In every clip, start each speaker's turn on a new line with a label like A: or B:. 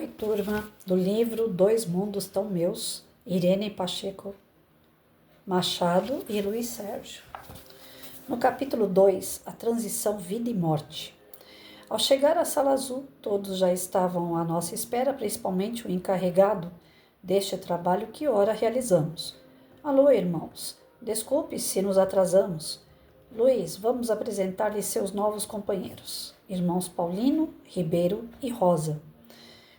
A: Oi, turma do livro Dois Mundos Tão Meus, Irene Pacheco Machado e Luiz Sérgio. No capítulo 2, a transição vida e morte. Ao chegar à sala azul, todos já estavam à nossa espera, principalmente o encarregado deste trabalho que ora realizamos. Alô, irmãos, desculpe se nos atrasamos. Luiz, vamos apresentar-lhe seus novos companheiros, irmãos Paulino, Ribeiro e Rosa.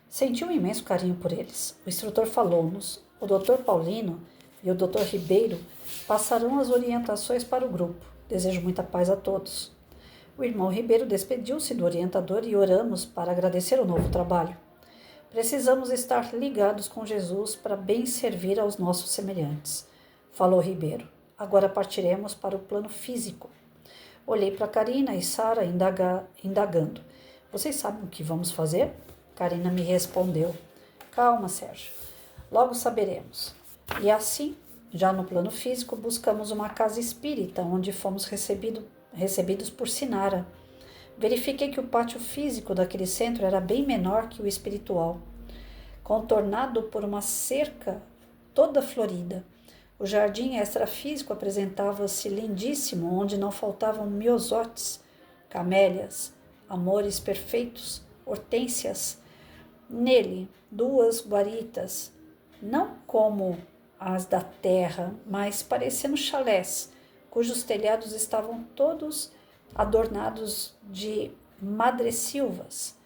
A: Senti um imenso carinho por eles. O instrutor falou-nos. O Dr. Paulino e o Dr. Ribeiro passarão as orientações para o grupo. Desejo muita paz a todos. O irmão Ribeiro despediu-se do orientador e oramos para agradecer o novo trabalho. Precisamos estar ligados com Jesus para bem servir aos nossos semelhantes, falou Ribeiro. Agora partiremos para o plano físico. Olhei para Karina e Sara indagando. Vocês sabem o que vamos fazer? Karina me respondeu. Calma, Sérgio. Logo saberemos. E assim, já no plano físico, buscamos uma casa espírita, onde fomos recebidos por Sinara. Verifiquei que o pátio físico daquele centro era bem menor que o espiritual, contornado por uma cerca toda florida. O jardim extrafísico apresentava-se lindíssimo, onde não faltavam miosotes, camélias, amores perfeitos, hortênsias. Nele, 2 guaritas, não como as da terra, mas parecendo chalés, cujos telhados estavam todos adornados de madressilvas.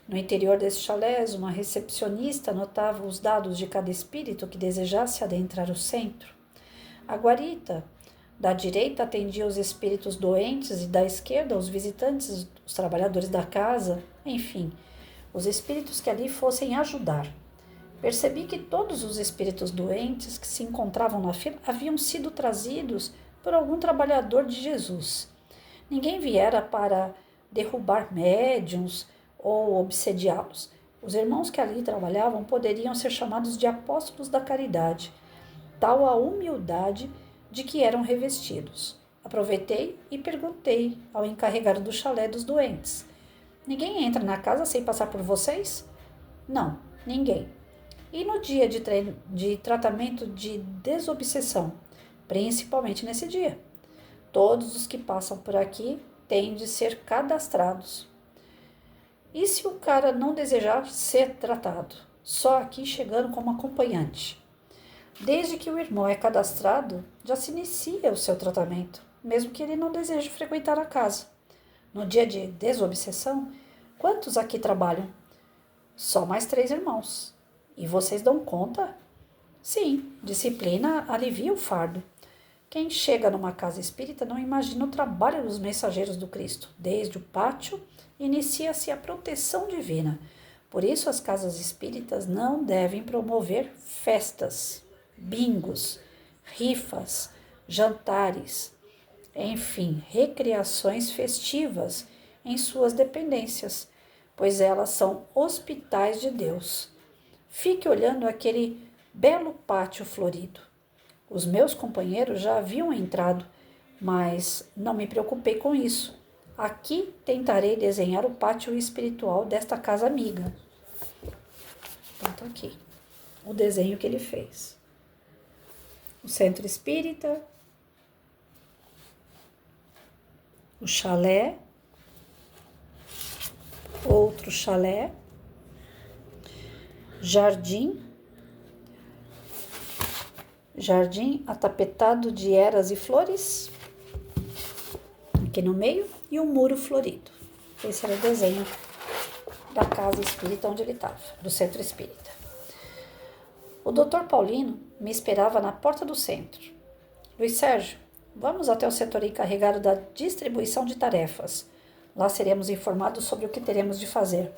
A: No interior desses chalés, uma recepcionista anotava os dados de cada espírito que desejasse adentrar o centro. A guarita da direita atendia os espíritos doentes e da esquerda os visitantes, os trabalhadores da casa, enfim, os espíritos que ali fossem ajudar. Percebi que todos os espíritos doentes que se encontravam na fila haviam sido trazidos por algum trabalhador de Jesus. Ninguém viera para derrubar médiuns ou obsediá-los. Os irmãos que ali trabalhavam poderiam ser chamados de apóstolos da caridade, tal a humildade de que eram revestidos. Aproveitei e perguntei ao encarregado do chalé dos doentes. Ninguém entra na casa sem passar por vocês? Não, ninguém. E no dia de tratamento de desobsessão, principalmente nesse dia? Todos os que passam por aqui têm de ser cadastrados. E se o cara não desejar ser tratado? Só aqui chegando como acompanhante. Desde que o irmão é cadastrado, já se inicia o seu tratamento, mesmo que ele não deseje frequentar a casa. No dia de desobsessão, quantos aqui trabalham? Só mais 3 irmãos. E vocês dão conta? Sim, disciplina alivia o fardo. Quem chega numa casa espírita não imagina o trabalho dos mensageiros do Cristo. Desde o pátio, inicia-se a proteção divina. Por isso, as casas espíritas não devem promover festas, bingos, rifas, jantares, enfim, recreações festivas em suas dependências, pois elas são hospitais de Deus. Fique olhando aquele belo pátio florido. Os meus companheiros já haviam entrado, mas não me preocupei com isso. Aqui tentarei desenhar o pátio espiritual desta casa amiga. Então, tá aqui o desenho que ele fez. O centro espírita, o chalé, outro chalé, jardim atapetado de eras e flores, aqui no meio, e um muro florido. Esse era o desenho da casa espírita onde ele estava, do centro espírita. O Dr. Paulino me esperava na porta do centro. Luiz Sérgio, vamos até o setor encarregado da distribuição de tarefas. Lá seremos informados sobre o que teremos de fazer.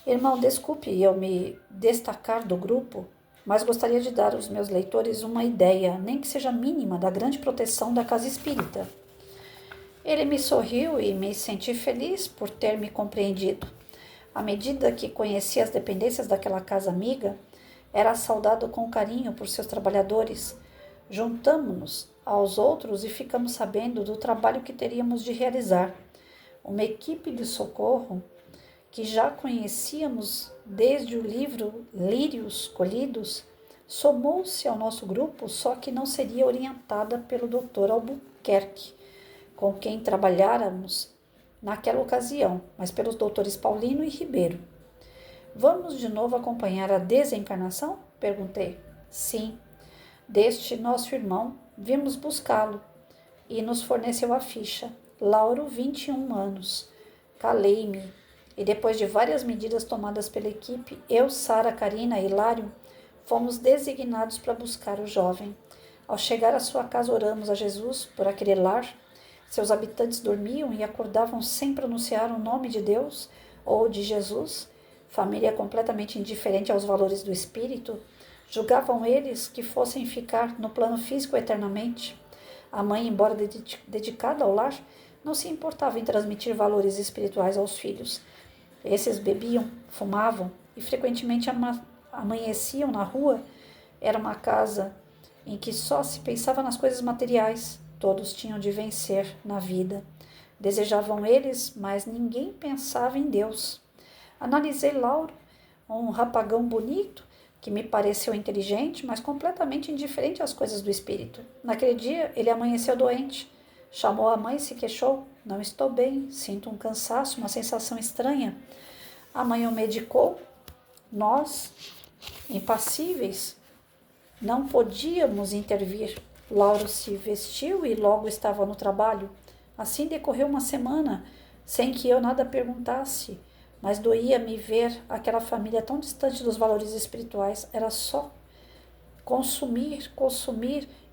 A: Irmão, desculpe eu me destacar do grupo, mas gostaria de dar aos meus leitores uma ideia, nem que seja mínima, da grande proteção da casa espírita. Ele me sorriu e me senti feliz por ter me compreendido. À medida que conhecia as dependências daquela casa amiga, era saudado com carinho por seus trabalhadores. Juntamo-nos aos outros e ficamos sabendo do trabalho que teríamos de realizar. Uma equipe de socorro que já conhecíamos desde o livro Lírios Colhidos, somou-se ao nosso grupo, só que não seria orientada pelo Dr. Albuquerque, com quem trabalháramos naquela ocasião, mas pelos doutores Paulino e Ribeiro. Vamos de novo acompanhar a desencarnação? Perguntei. Sim, deste nosso irmão, vimos buscá-lo e nos forneceu a ficha. Lauro, 21 anos. Calei-me e depois de várias medidas tomadas pela equipe, eu, Sara, Karina e Hilário fomos designados para buscar o jovem. Ao chegar à sua casa, oramos a Jesus por aquele lar. Seus habitantes dormiam e acordavam sem pronunciar o nome de Deus ou de Jesus. Família completamente indiferente aos valores do espírito. Julgavam eles que fossem ficar no plano físico eternamente. A mãe, embora dedicada ao lar, não se importava em transmitir valores espirituais aos filhos. Esses bebiam, fumavam e frequentemente amanheciam na rua. Era uma casa em que só se pensava nas coisas materiais. Todos tinham de vencer na vida. Desejavam eles, mas ninguém pensava em Deus. Analisei Lauro, um rapagão bonito, que me pareceu inteligente, mas completamente indiferente às coisas do espírito. Naquele dia, ele amanheceu doente. Chamou a mãe e se queixou. Não estou bem, sinto um cansaço, uma sensação estranha. A mãe o medicou. Nós, impassíveis, não podíamos intervir. Lauro se vestiu e logo estava no trabalho. Assim decorreu uma semana, sem que eu nada perguntasse, mas doía-me ver aquela família tão distante dos valores espirituais. Era só consumir,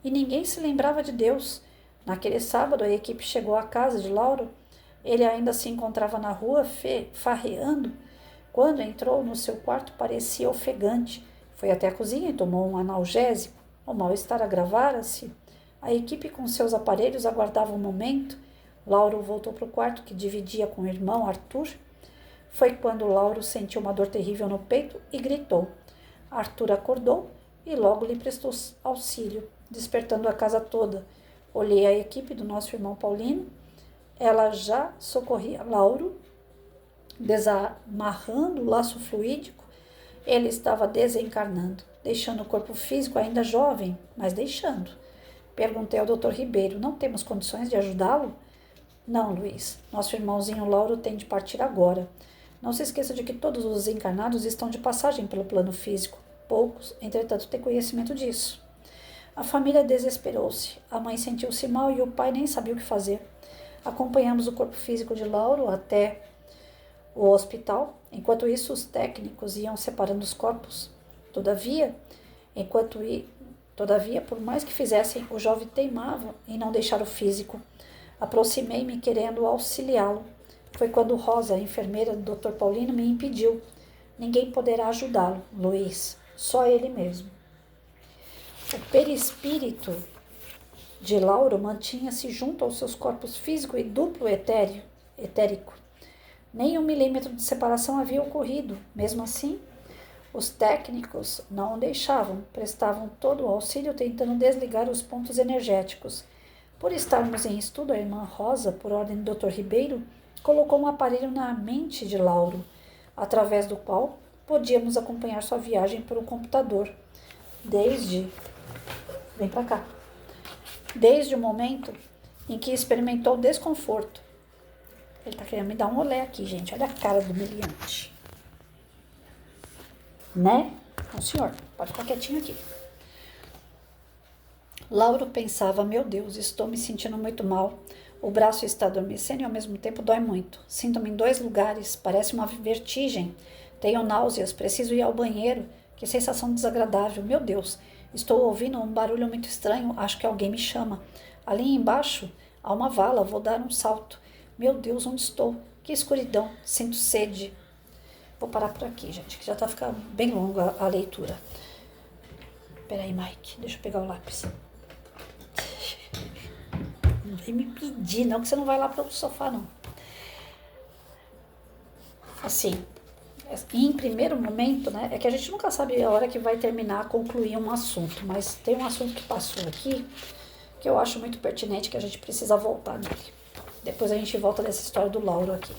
A: e ninguém se lembrava de Deus. Naquele sábado, a equipe chegou à casa de Lauro. Ele ainda se encontrava na rua, farreando. Quando entrou no seu quarto, parecia ofegante. Foi até a cozinha e tomou um analgésico. O mal-estar agravara-se. A equipe com seus aparelhos aguardava um momento. Lauro voltou para o quarto que dividia com o irmão Arthur. Foi quando Lauro sentiu uma dor terrível no peito e gritou. Arthur acordou e logo lhe prestou auxílio, despertando a casa toda. Olhei a equipe do nosso irmão Paulino. Ela já socorria Lauro, desamarrando o laço fluídico. Ele estava desencarnando, deixando o corpo físico ainda jovem, mas deixando. Perguntei ao Dr. Ribeiro, não temos condições de ajudá-lo? Não, Luiz, nosso irmãozinho Lauro tem de partir agora. Não se esqueça de que todos os encarnados estão de passagem pelo plano físico. Poucos, entretanto, têm conhecimento disso. A família desesperou-se. A mãe sentiu-se mal e o pai nem sabia o que fazer. Acompanhamos o corpo físico de Lauro até o hospital. Enquanto isso, os técnicos iam separando os corpos. Todavia, por mais que fizessem, o jovem teimava em não deixar o físico. Aproximei-me querendo auxiliá-lo. Foi quando Rosa, a enfermeira do Dr. Paulino, me impediu. Ninguém poderá ajudá-lo, Luiz. Só ele mesmo. O perispírito de Lauro mantinha-se junto aos seus corpos físico e duplo etérico. Nem 1 milímetro de separação havia ocorrido. Mesmo assim, os técnicos não o deixavam, prestavam todo o auxílio tentando desligar os pontos energéticos. Por estarmos em estudo, a irmã Rosa, por ordem do Dr. Ribeiro, colocou um aparelho na mente de Lauro, através do qual podíamos acompanhar sua viagem por um computador. Desde o momento em que experimentou desconforto. Ele está querendo me dar um olé aqui, gente. Olha a cara do meliante. Né? Não, senhor. Pode ficar quietinho aqui. Lauro pensava, meu Deus, estou me sentindo muito mal. O braço está adormecendo e ao mesmo tempo dói muito. Sinto-me em 2 lugares. Parece uma vertigem. Tenho náuseas. Preciso ir ao banheiro. Que sensação desagradável. Meu Deus. Estou ouvindo um barulho muito estranho. Acho que alguém me chama. Ali embaixo há uma vala. Vou dar um salto. Meu Deus, onde estou? Que escuridão. Sinto sede. Vou parar por aqui, gente, que já tá ficando bem longa a leitura. Peraí, Mike. Deixa eu pegar o lápis. Não vem me pedir, não, que você não vai lá para o sofá, não. Assim, em primeiro momento, né, é que a gente nunca sabe a hora que vai terminar, concluir um assunto, mas tem um assunto que passou aqui, que eu acho muito pertinente, que a gente precisa voltar nele. Depois a gente volta nessa história do Lauro aqui.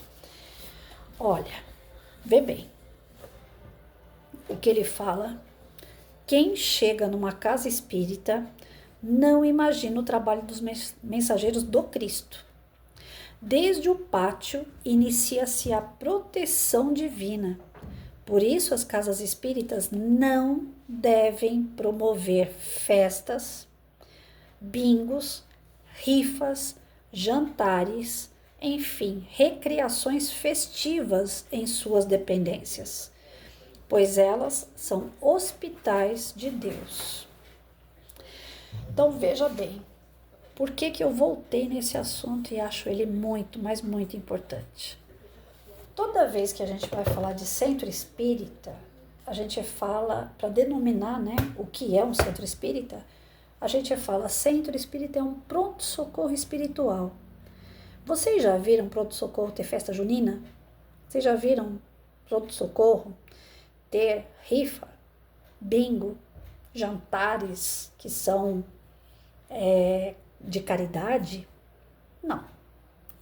A: Olha, Vê bem, o que ele fala: quem chega numa casa espírita não imagina o trabalho dos mensageiros do Cristo. Desde o pátio inicia-se a proteção divina. Por isso, as casas espíritas não devem promover festas, bingos, rifas, jantares, enfim, recreações festivas em suas dependências, pois elas são hospitais de Deus. Então veja bem, por que eu voltei nesse assunto e acho ele muito, mas muito importante? Toda vez que a gente vai falar de centro espírita, a gente fala, para denominar, né, o que é um centro espírita, a gente fala: centro espírita é um pronto-socorro espiritual. Vocês já viram pronto-socorro ter festa junina? Vocês já viram pronto-socorro ter rifa, bingo, jantares que são de caridade? Não.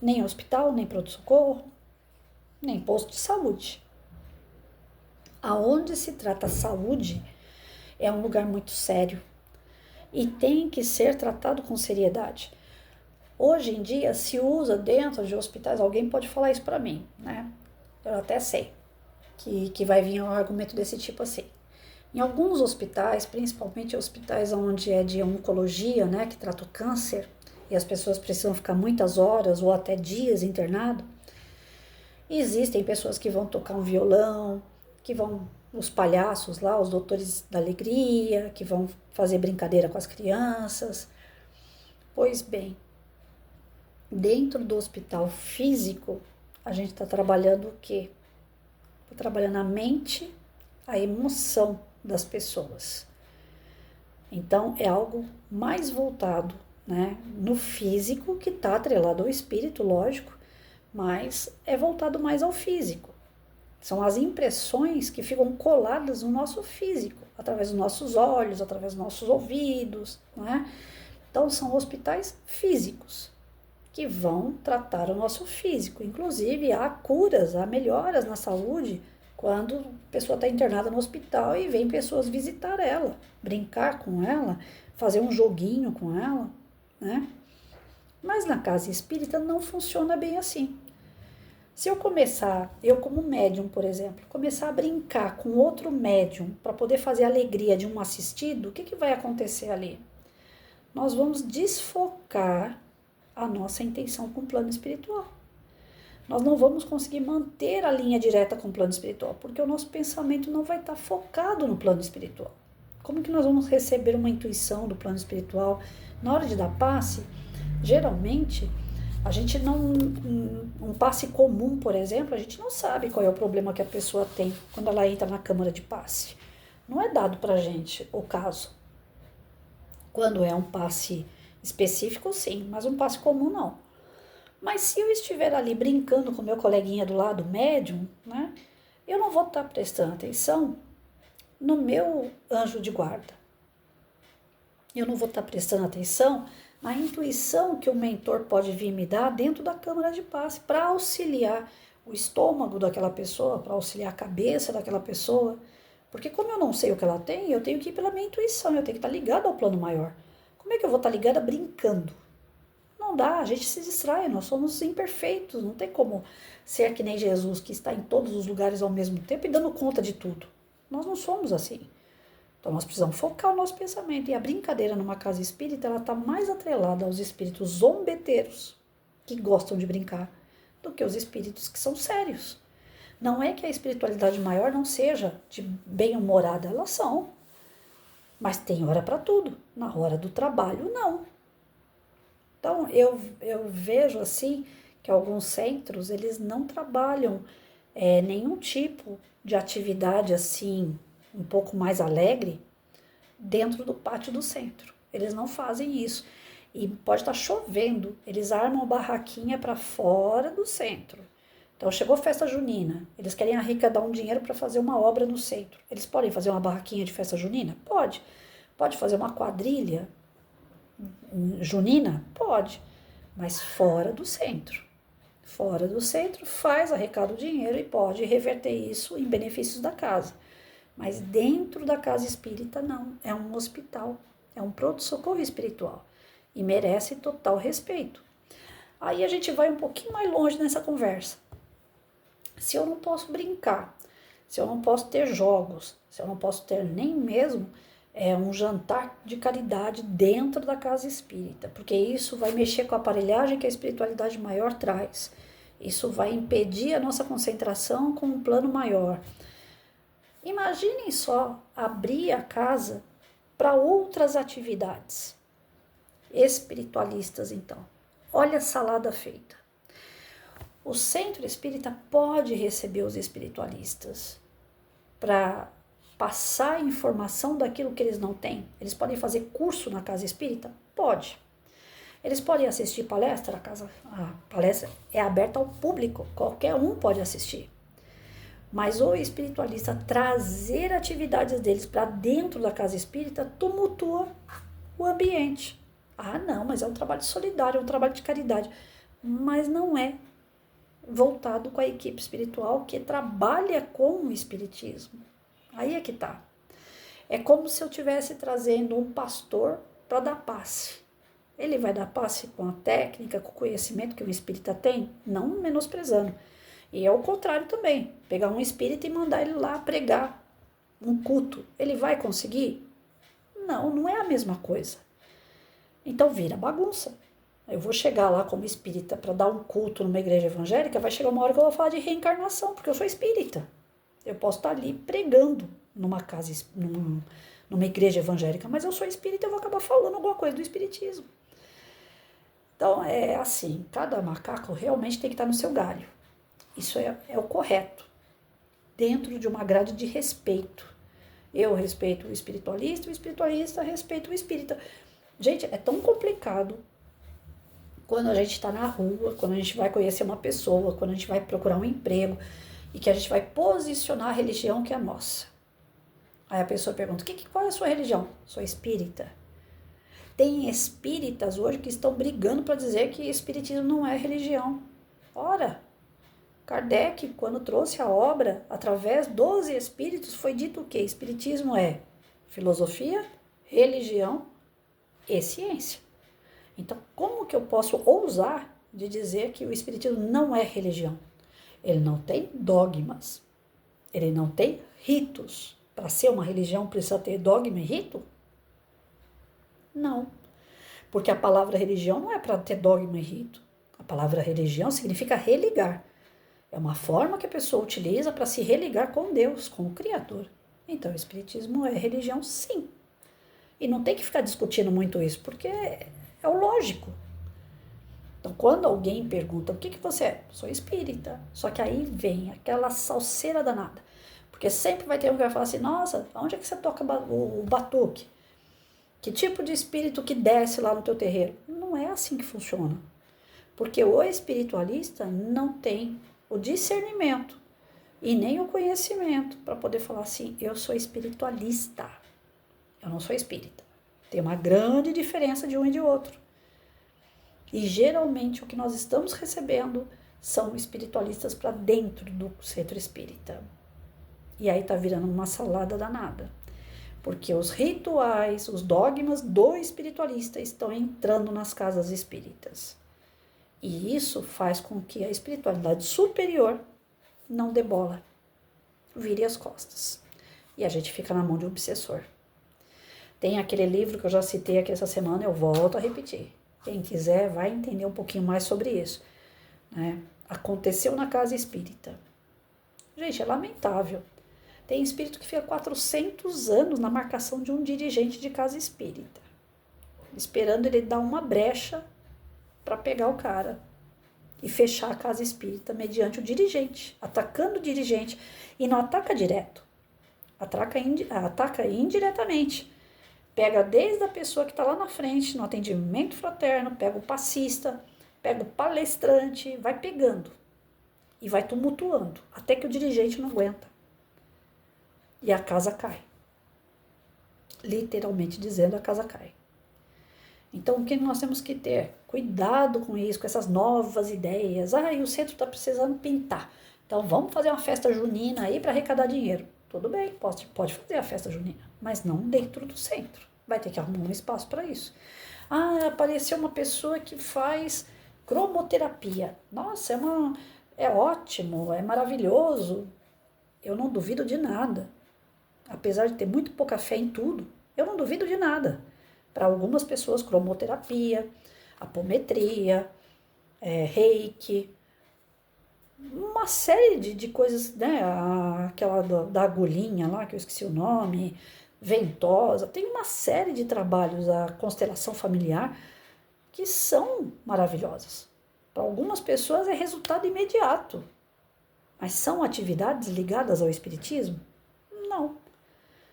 A: Nem hospital, nem pronto-socorro, nem posto de saúde. Aonde se trata saúde é um lugar muito sério e tem que ser tratado com seriedade. Hoje em dia se usa dentro de hospitais, alguém pode falar isso para mim, né? Eu até sei que vai vir um argumento desse tipo assim. Em alguns hospitais, principalmente hospitais onde é de oncologia, né, que trata o câncer, e as pessoas precisam ficar muitas horas ou até dias internado, existem pessoas que vão tocar um violão, que vão, os palhaços lá, os doutores da alegria, que vão fazer brincadeira com as crianças. Pois bem, dentro do hospital físico, a gente está trabalhando o quê? Está trabalhando a mente, a emoção das pessoas. Então, é algo mais voltado, né, no físico, que está atrelado ao espírito, lógico, mas é voltado mais ao físico. São as impressões que ficam coladas no nosso físico, através dos nossos olhos, através dos nossos ouvidos, né? Então, são hospitais físicos que vão tratar o nosso físico. Inclusive, há curas, há melhoras na saúde quando a pessoa está internada no hospital e vem pessoas visitar ela, brincar com ela, fazer um joguinho com ela, né? Mas na casa espírita não funciona bem assim. Se eu começar, eu como médium, por exemplo, começar a brincar com outro médium para poder fazer a alegria de um assistido, o que vai acontecer ali? Nós vamos desfocar a nossa intenção com o plano espiritual. Nós não vamos conseguir manter a linha direta com o plano espiritual, porque o nosso pensamento não vai estar focado no plano espiritual. Como que nós vamos receber uma intuição do plano espiritual? Na hora de dar passe, geralmente, a gente não, um passe comum, por exemplo, a gente não sabe qual é o problema que a pessoa tem quando ela entra na câmara de passe. Não é dado pra gente o caso. Quando é um passe específico, sim, mas um passe comum, não. Mas se eu estiver ali brincando com meu coleguinha do lado, médium, né, eu não vou estar prestando atenção no meu anjo de guarda. Eu não vou estar prestando atenção na intuição que o mentor pode vir me dar dentro da câmara de passe para auxiliar o estômago daquela pessoa, para auxiliar a cabeça daquela pessoa. Porque como eu não sei o que ela tem, eu tenho que ir pela minha intuição, eu tenho que estar ligada ao plano maior. Como é que eu vou estar ligada brincando? Não dá, a gente se distrai, nós somos imperfeitos, não tem como ser que nem Jesus, que está em todos os lugares ao mesmo tempo e dando conta de tudo. Nós não somos assim. Então, nós precisamos focar o nosso pensamento. E a brincadeira numa casa espírita, ela está mais atrelada aos espíritos zombeteiros, que gostam de brincar, do que os espíritos que são sérios. Não é que a espiritualidade maior não seja de bem-humorada, elas são. Mas tem hora para tudo. Na hora do trabalho, não. Então, eu vejo assim que alguns centros, eles não trabalham nenhum tipo de atividade assim, um pouco mais alegre, dentro do pátio do centro. Eles não fazem isso. E pode estar chovendo, eles armam barraquinha para fora do centro. Então, chegou festa junina, eles querem arrecadar um dinheiro para fazer uma obra no centro. Eles podem fazer uma barraquinha de festa junina? Pode. Pode fazer uma quadrilha junina? Pode. Mas fora do centro. fora do centro, faz, arrecada o dinheiro e pode reverter isso em benefícios da casa. Mas dentro da casa espírita, não. É um hospital, é um pronto-socorro espiritual e merece total respeito. Aí a gente vai um pouquinho mais longe nessa conversa. Se eu não posso brincar, se eu não posso ter jogos, se eu não posso ter nem mesmo um jantar de caridade dentro da casa espírita, porque isso vai mexer com a aparelhagem que a espiritualidade maior traz. Isso vai impedir a nossa concentração com um plano maior. Imaginem só abrir a casa para outras atividades espiritualistas, então. Olha a salada feita. O centro espírita pode receber os espiritualistas para passar informação daquilo que eles não têm. Eles podem fazer curso na casa espírita? Pode. Eles podem assistir palestra, a palestra é aberta ao público, qualquer um pode assistir. Mas o espiritualista trazer atividades deles para dentro da casa espírita tumultua o ambiente. Ah, não, mas é um trabalho solidário, é um trabalho de caridade. Mas não é voltado com a equipe espiritual que trabalha com o espiritismo. Aí é que tá. É como se eu estivesse trazendo um pastor para dar passe. Ele vai dar passe com a técnica, com o conhecimento que o espírita tem, não menosprezando. E é o contrário também. Pegar um espírita e mandar ele lá pregar um culto. Ele vai conseguir? Não, não é a mesma coisa. Então vira bagunça. Eu vou chegar lá como espírita para dar um culto numa igreja evangélica, vai chegar uma hora que eu vou falar de reencarnação, porque eu sou espírita. Eu posso estar ali pregando numa igreja evangélica, mas eu sou espírita e eu vou acabar falando alguma coisa do espiritismo. Então é assim, cada macaco realmente tem que estar no seu galho. Isso é o correto, dentro de uma grade de respeito. Eu respeito o espiritualista respeita o espírita. Gente, é tão complicado quando a gente está na rua, quando a gente vai conhecer uma pessoa, quando a gente vai procurar um emprego e que a gente vai posicionar a religião que é a nossa. Aí a pessoa pergunta, qual é a sua religião? Sou espírita. Tem espíritas hoje que estão brigando para dizer que espiritismo não é religião. Ora, Kardec, quando trouxe a obra, através dos espíritos, foi dito o quê? Espiritismo é filosofia, religião e ciência. Então, como que eu posso ousar de dizer que o espiritismo não é religião? Ele não tem dogmas, ele não tem ritos. Para ser uma religião precisa ter dogma e rito? Não, porque a palavra religião não é para ter dogma e rito. A palavra religião significa religar. É uma forma que a pessoa utiliza para se religar com Deus, com o Criador. Então, o espiritismo é religião, sim. E não tem que ficar discutindo muito isso, porque é o lógico. Então, quando alguém pergunta, o que você é? Sou espírita. Só que aí vem aquela salseira danada. Porque sempre vai ter um que vai falar assim, nossa, onde é que você toca o batuque? Que tipo de espírito que desce lá no teu terreiro? Não é assim que funciona. Porque o espiritualista não tem o discernimento e nem o conhecimento para poder falar assim, eu sou espiritualista, eu não sou espírita. Tem uma grande diferença de um e de outro. E geralmente o que nós estamos recebendo são espiritualistas para dentro do centro espírita. E aí tá virando uma salada danada. Porque os rituais, os dogmas do espiritualista estão entrando nas casas espíritas. E isso faz com que a espiritualidade superior não dê bola, vire as costas. E a gente fica na mão de um obsessor. Tem aquele livro que eu já citei aqui essa semana, eu volto a repetir. Quem quiser vai entender um pouquinho mais sobre isso. Né? Aconteceu na casa espírita. Gente, é lamentável. Tem espírito que fica 400 anos na marcação de um dirigente de casa espírita, esperando ele dar uma brecha para pegar o cara e fechar a casa espírita mediante o dirigente, atacando o dirigente. E não ataca direto, ataca indiretamente. Pega desde a pessoa que está lá na frente, no atendimento fraterno, pega o passista, pega o palestrante, vai pegando e vai tumultuando, até que o dirigente não aguenta. E a casa cai. Literalmente dizendo, a casa cai. Então, o que nós temos que ter? Cuidado com isso, com essas novas ideias. Ah, e o centro está precisando pintar. Então, vamos fazer uma festa junina aí para arrecadar dinheiro. Tudo bem, pode fazer a festa junina, mas não dentro do centro. Vai ter que arrumar um espaço para isso. Ah, apareceu uma pessoa que faz cromoterapia. Nossa, é ótimo, é maravilhoso. Eu não duvido de nada. Apesar de ter muito pouca fé em tudo, eu não duvido de nada. Para algumas pessoas, cromoterapia, apometria, reiki, uma série de coisas, né? Aquela da agulhinha lá, que eu esqueci o nome, ventosa, tem uma série de trabalhos, a constelação familiar, que são maravilhosas. Para algumas pessoas é resultado imediato, mas são atividades ligadas ao espiritismo? Não.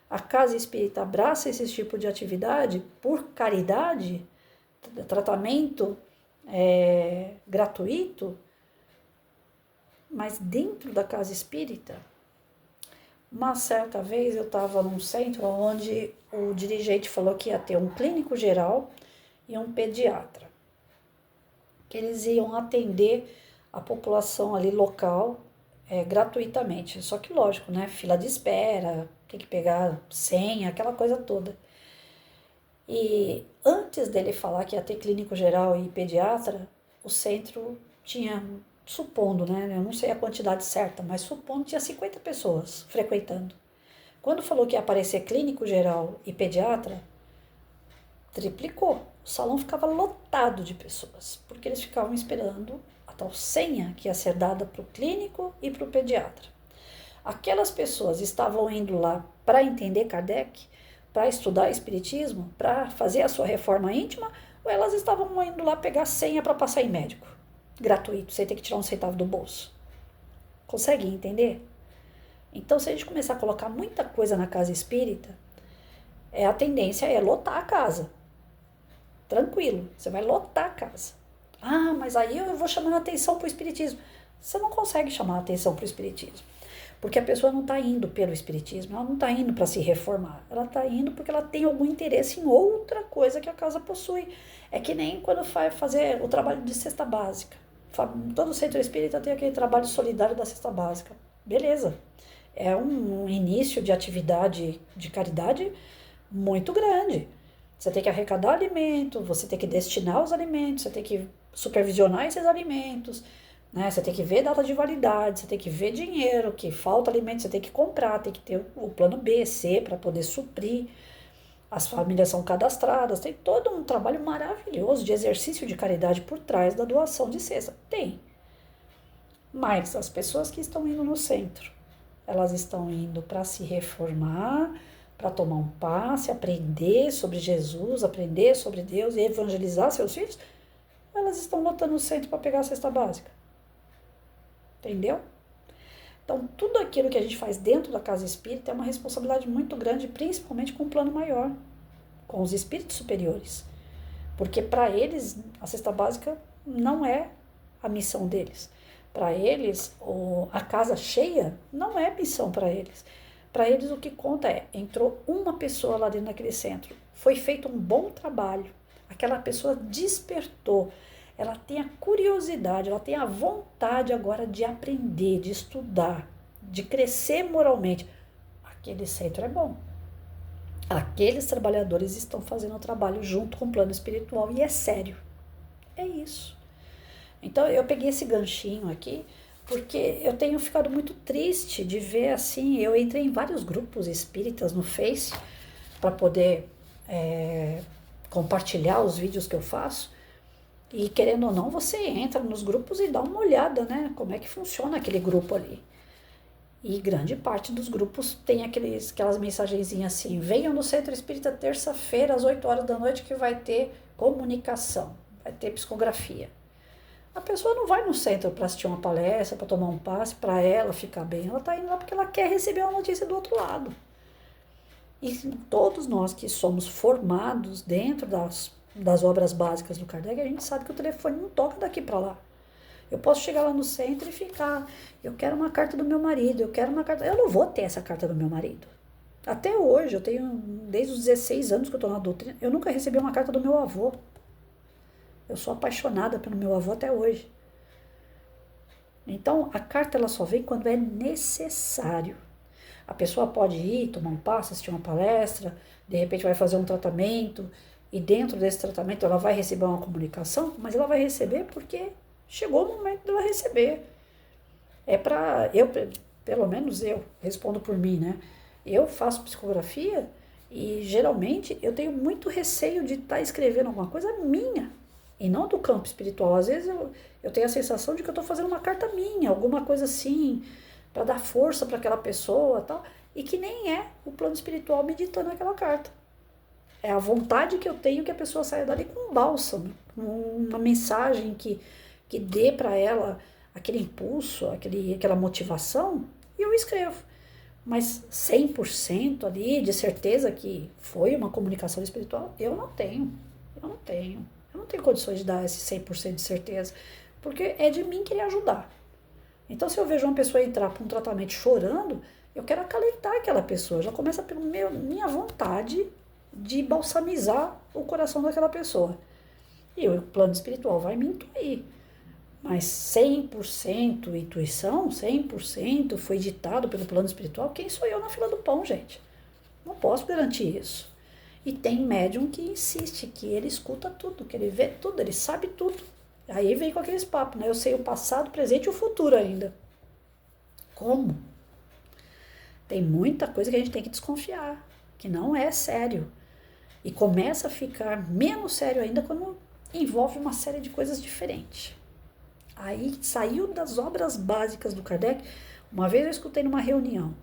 A: A casa espírita abraça esse tipo de atividade por caridade, tratamento gratuito, mas dentro da casa espírita. Uma certa vez eu estava num centro onde o dirigente falou que ia ter um clínico geral e um pediatra, que eles iam atender a população ali local gratuitamente. Só que lógico, né? Fila de espera, tem que pegar senha, aquela coisa toda. E antes dele falar que ia ter clínico geral e pediatra, o centro tinha, supondo, né? Eu não sei a quantidade certa, mas supondo tinha 50 pessoas frequentando. Quando falou que ia aparecer clínico geral e pediatra, triplicou. O salão ficava lotado de pessoas, porque eles ficavam esperando a tal senha que ia ser dada para o clínico e para o pediatra. Aquelas pessoas estavam indo lá para entender Kardec, para estudar Espiritismo, para fazer a sua reforma íntima, ou elas estavam indo lá pegar senha para passar em médico, gratuito, sem ter que tirar um centavo do bolso. Consegue entender? Então, se a gente começar a colocar muita coisa na casa espírita, a tendência é lotar a casa. Tranquilo, você vai lotar a casa. Ah, mas aí eu vou chamar a atenção para o espiritismo. Você não consegue chamar a atenção para o espiritismo, porque a pessoa não está indo pelo espiritismo, ela não está indo para se reformar, ela está indo porque ela tem algum interesse em outra coisa que a casa possui. É que nem quando vai fazer o trabalho de cesta básica. Todo centro espírita tem aquele trabalho solidário da cesta básica. Beleza, é um início de atividade de caridade muito grande. Você tem que arrecadar alimento, você tem que destinar os alimentos, você tem que supervisionar esses alimentos, né? Você tem que ver data de validade, você tem que ver dinheiro, que falta alimento, você tem que comprar, tem que ter o plano B, C para poder suprir. As famílias são cadastradas, tem todo um trabalho maravilhoso de exercício de caridade por trás da doação de cesta. Tem. Mas as pessoas que estão indo no centro, elas estão indo para se reformar, para tomar um passe, aprender sobre Jesus, aprender sobre Deus e evangelizar seus filhos, elas estão lotando o centro para pegar a cesta básica. Entendeu? Então, tudo aquilo que a gente faz dentro da casa espírita é uma responsabilidade muito grande, principalmente com o plano maior, com os espíritos superiores. Porque para eles, a cesta básica não é a missão deles. Para eles, a casa cheia não é missão para eles. Para eles, o que conta entrou uma pessoa lá dentro daquele centro, foi feito um bom trabalho, aquela pessoa despertou, ela tem a curiosidade, ela tem a vontade agora de aprender, de estudar, de crescer moralmente. Aquele centro é bom. Aqueles trabalhadores estão fazendo o trabalho junto com o plano espiritual e é sério. É isso. Então, eu peguei esse ganchinho aqui, porque eu tenho ficado muito triste de ver assim, eu entrei em vários grupos espíritas no Face para poder compartilhar os vídeos que eu faço, e querendo ou não, você entra nos grupos e dá uma olhada, né, como é que funciona aquele grupo ali. E grande parte dos grupos tem aquelas mensagenzinhas assim: venham no Centro Espírita terça-feira às 8 horas da noite que vai ter comunicação, vai ter psicografia. A pessoa não vai no centro para assistir uma palestra, para tomar um passe, para ela ficar bem. Ela está indo lá porque ela quer receber uma notícia do outro lado. E todos nós que somos formados dentro das obras básicas do Kardec, a gente sabe que o telefone não toca daqui para lá. Eu posso chegar lá no centro e ficar: eu quero uma carta do meu marido, eu quero uma carta. Eu não vou ter essa carta do meu marido. Até hoje, eu tenho desde os 16 anos que eu estou na doutrina, eu nunca recebi uma carta do meu avô. Eu sou apaixonada pelo meu avô até hoje. Então, a carta ela só vem quando é necessário. A pessoa pode ir, tomar um passo, assistir uma palestra, de repente vai fazer um tratamento, e dentro desse tratamento ela vai receber uma comunicação, mas ela vai receber porque chegou o momento dela receber. É para eu, pelo menos eu, respondo por mim, né? Eu faço psicografia e geralmente eu tenho muito receio de estar escrevendo alguma coisa minha e não do campo espiritual. Às vezes eu tenho a sensação de que eu estou fazendo uma carta minha, alguma coisa assim, para dar força para aquela pessoa tal, e que nem é o plano espiritual meditando aquela carta. É a vontade que eu tenho que a pessoa saia dali com um bálsamo, uma mensagem que dê para ela aquele impulso, aquela motivação, e eu escrevo. Mas 100% ali de certeza que foi uma comunicação espiritual, eu não tenho. Eu não tenho. Eu não tenho condições de dar esse 100% de certeza, porque é de mim querer ajudar. Então, se eu vejo uma pessoa entrar para um tratamento chorando, eu quero acalentar aquela pessoa. Já começa pela minha vontade de balsamizar o coração daquela pessoa. E o plano espiritual vai me intuir. Mas 100% intuição, 100% foi ditado pelo plano espiritual, quem sou eu na fila do pão, gente? Não posso garantir isso. E tem médium que insiste, que ele escuta tudo, que ele vê tudo, ele sabe tudo. Aí vem com aqueles papos, né? Eu sei o passado, o presente e o futuro ainda. Como? Tem muita coisa que a gente tem que desconfiar, que não é sério. E começa a ficar menos sério ainda quando envolve uma série de coisas diferentes. Aí saiu das obras básicas do Kardec. Uma vez eu escutei numa reunião,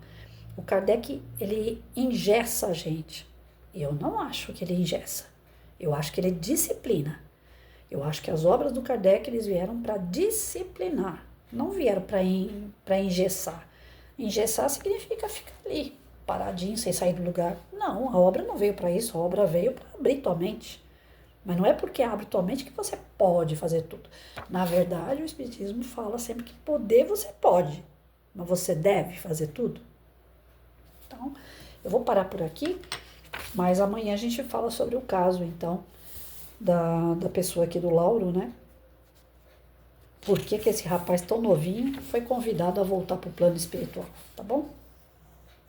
A: o Kardec, ele engessa a gente. Eu não acho que ele engessa. Eu acho que ele disciplina. Eu acho que as obras do Kardec, eles vieram para disciplinar. Não vieram para engessar. Engessar significa ficar ali, paradinho, sem sair do lugar. Não, a obra não veio para isso. A obra veio para abrir tua mente. Mas não é porque abre tua mente que você pode fazer tudo. Na verdade, o Espiritismo fala sempre que poder você pode, mas você deve fazer tudo. Então, eu vou parar por aqui, mas amanhã a gente fala sobre o caso, então, da pessoa aqui do Lauro, né? Por que esse rapaz tão novinho foi convidado a voltar para o plano espiritual, tá bom?